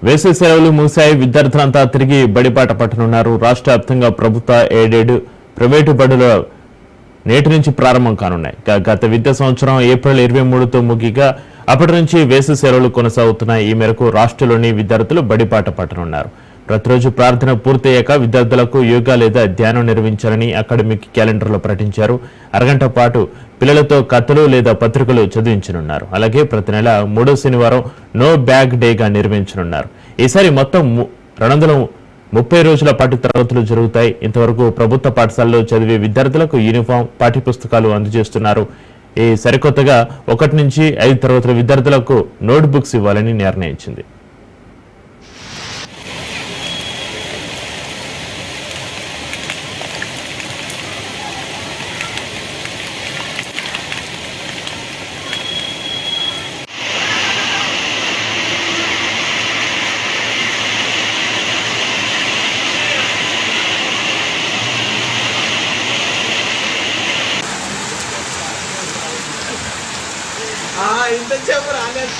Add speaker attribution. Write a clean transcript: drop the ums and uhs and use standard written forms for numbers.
Speaker 1: వేసవి సెలవులు ముగిశాయి. విద్యార్థులంతా తిరిగి బడిబాట పట్టనున్నారు. రాష్ట్ర వ్యాప్తంగా ప్రభుత్వ ఎయిడెడ్ ప్రైవేటు బడుల నేటి నుంచి ప్రారంభం కానున్నాయి. గత విద్యా సంవత్సరం ఏప్రిల్ 23తో ముగిగా అప్పటి నుంచి వేసవి సెలవులు కొనసాగుతున్నాయి. ఈ మేరకు రాష్ట్రంలోని విద్యార్థులు బడిబాట పట్టనున్నారు. ప్రతిరోజు ప్రార్థన పూర్తయ్యాక విద్యార్థులకు యోగా లేదా ధ్యానం నిర్వహించాలని అకాడమిక్ క్యాలెండర్లో ప్రకటించారు. అరగంట పాటు పిల్లలతో కథలు లేదా పత్రికలు చదివించనున్నారు. అలాగే ప్రతి నెల 3వ శనివారం నో బ్యాగ్ డేగా నిర్వహించనున్నారు. ఈసారి మొత్తం 230 రోజుల పాటు తరగతులు జరుగుతాయి. ఇంతవరకు ప్రభుత్వ పాఠశాలలో చదివే విద్యార్థులకు యూనిఫామ్, పాఠ్యపుస్తకాలు అందజేస్తున్నారు. ఈ సరికొత్తగా 1 నుంచి 5 తరగతుల విద్యార్థులకు నోట్ బుక్స్ ఇవ్వాలని నిర్ణయించింది.
Speaker 2: ఇంత చెప్పు రాలేదు.